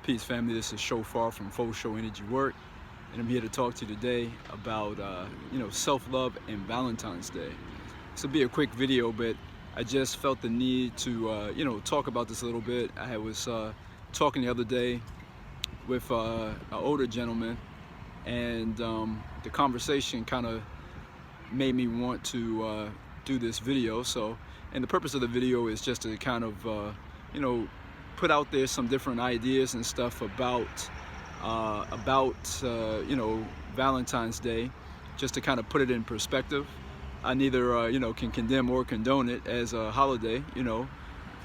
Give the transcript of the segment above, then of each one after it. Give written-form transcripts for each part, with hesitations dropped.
Peace, family. This is Shofar from Full Show Energy Work, and I'm here to talk to you today about self-love and Valentine's Day. This will be a quick video, but I just felt the need to talk about this a little bit. I was talking the other day with an older gentleman, and the conversation kind of made me want to do this video. And the purpose of the video is just to kind of put out there some different ideas and stuff about Valentine's Day, just to kind of put it in perspective. I neither can condemn or condone it as a holiday,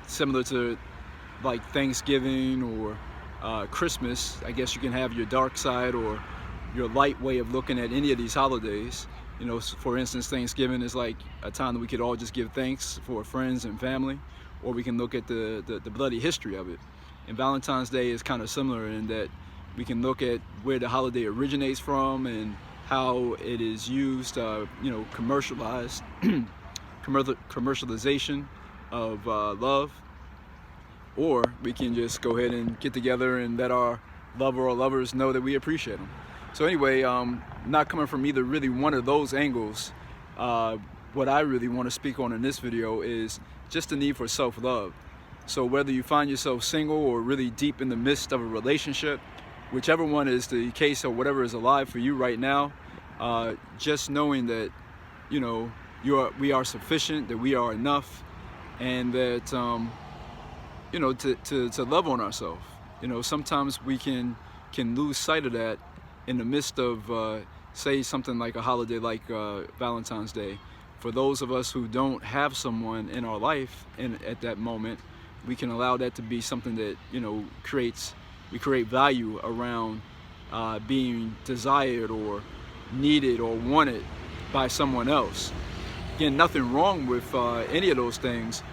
similar to like Thanksgiving or Christmas. I guess you can have your dark side or your light way of looking at any of these holidays. For instance, Thanksgiving is like a time that we could all just give thanks for friends and family, or we can look at the bloody history of it. And Valentine's Day is kind of similar in that we can look at where the holiday originates from and how it is used, commercialized, commercialization of love, or we can just go ahead and get together and let our lover or lovers know that we appreciate them. So anyway, not coming from either really one of those angles, what I really want to speak on in this video is just the need for self-love. So whether you find yourself single or really deep in the midst of a relationship, whichever one is the case or whatever is alive for you right now, just knowing that we are sufficient, that we are enough, and that to love on ourselves. Sometimes we can lose sight of that in the midst of say something like a holiday like Valentine's Day. For those of us who don't have someone in our life at that moment, we can allow that to be something that we create value around being desired or needed or wanted by someone else. Again, nothing wrong with any of those things.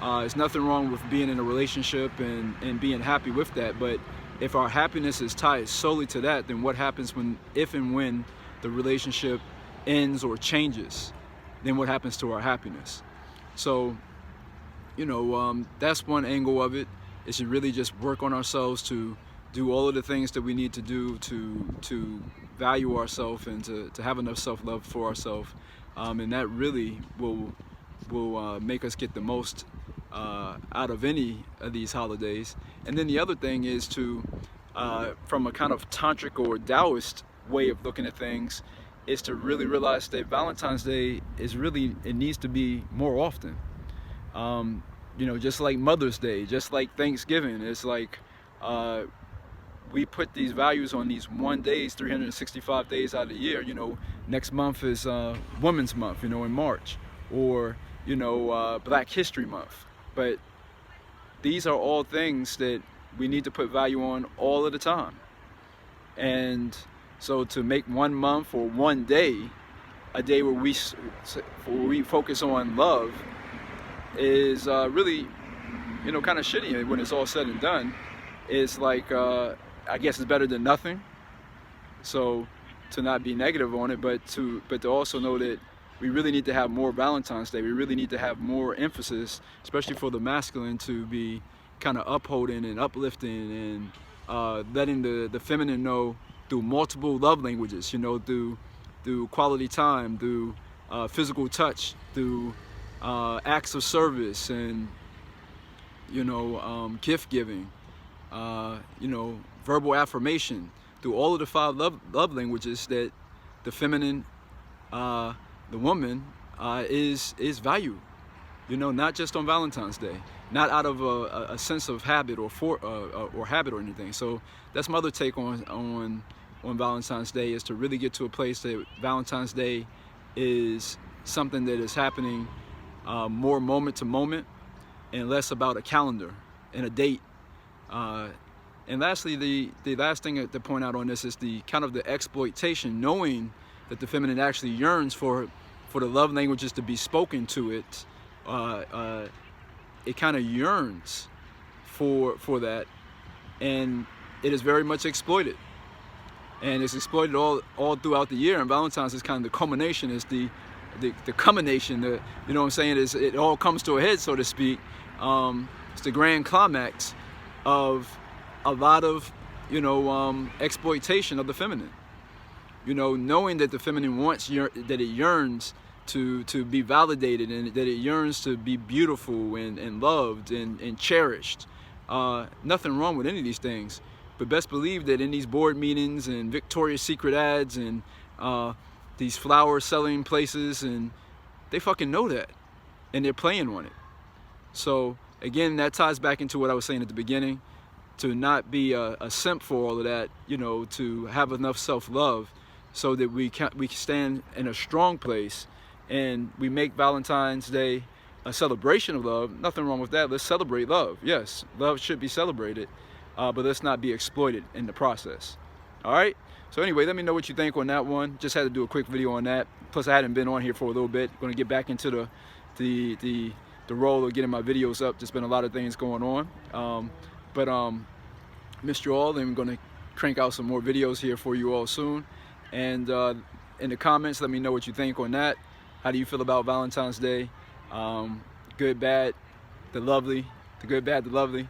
There's nothing wrong with being in a relationship and being happy with that. But if our happiness is tied solely to that, then what happens if and when the relationship ends or changes? Then what happens to our happiness? So, that's one angle of it. Is to really just work on ourselves to do all of the things that we need to do to value ourselves and to have enough self-love for ourselves, and that really will make us get the most out of any of these holidays. And then the other thing is to, from a kind of tantric or Taoist way of looking at things, is to really realize that Valentine's Day it needs to be more often. Just like Mother's Day, just like Thanksgiving. It's like we put these values on these 1 days, 365 days out of the year. Next month is Women's Month, in March, or Black History Month. But these are all things that we need to put value on all of the time. And so to make 1 month or 1 day a day where we focus on love is really, kind of shitty when it's all said and done. It's like, I guess it's better than nothing. So to not be negative on it, but to also know that we really need to have more Valentine's Day. We really need to have more emphasis, especially for the masculine, to be kind of upholding and uplifting and letting the feminine know through multiple love languages, through quality time, through physical touch, through acts of service, and gift giving, verbal affirmation, through all of the 5 love languages that the feminine, the woman, is valued. Not just on Valentine's Day, not out of a sense of habit or habit or anything. So that's my other take on Valentine's Day, is to really get to a place that Valentine's Day is something that is happening more moment to moment and less about a calendar and a date. And lastly, the last thing to point out on this is the kind of the exploitation, knowing that the feminine actually yearns for the love languages to be spoken to it. It kind of yearns for that, and it is very much exploited. And it's exploited all throughout the year, and Valentine's is kind of the culmination, is the culmination, is it all comes to a head, so to speak. It's the grand climax of a lot of, exploitation of the feminine. Knowing that the feminine wants, that it yearns to be validated, and that it yearns to be beautiful and loved and cherished. Nothing wrong with any of these things, but best believe that in these board meetings and Victoria's Secret ads and these flower selling places, and they fucking know that, and they're playing on it. So again, that ties back into what I was saying at the beginning, to not be a simp for all of that, to have enough self-love so that we can stand in a strong place, and we make Valentine's Day a celebration of love. Nothing wrong with that. Let's celebrate love. Yes, love should be celebrated, but let's not be exploited in the process. All right? So anyway, let me know what you think on that one. Just had to do a quick video on that. Plus, I hadn't been on here for a little bit. Going to get back into the role of getting my videos up. There's been a lot of things going on. Missed you all, and I'm going to crank out some more videos here for you all soon. And in the comments, let me know what you think on that. How do you feel about Valentine's Day? Good, bad, the lovely, the good, bad, the lovely,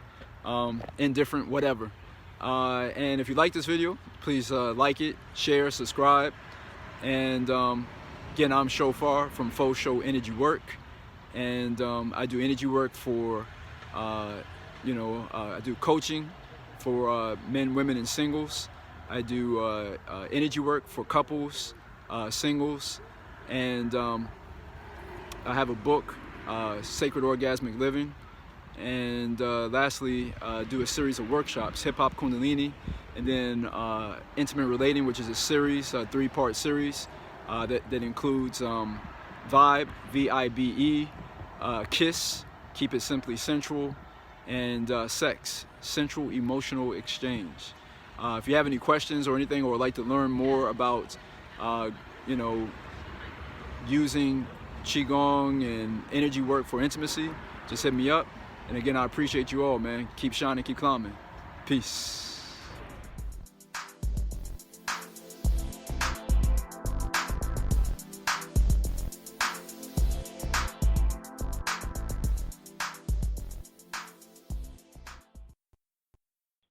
indifferent, whatever. And if you like this video, please like it, share, subscribe. And again, I'm Shofar from Faux Show Energy Work, and I do energy work for, I do coaching for men, women, and singles. I do energy work for couples, singles, and I have a book, Sacred Orgasmic Living. And lastly, do a series of workshops, Hip Hop Kundalini, and then Intimate Relating, which is a series, a 3-part series that includes Vibe, V-I-B-E, Kiss, Keep It Simply Sensual, and Sex, Central Emotional Exchange. If you have any questions or anything, or would like to learn more about, using Qigong and energy work for intimacy, just hit me up. And again, I appreciate you all, man. Keep shining, keep climbing. Peace.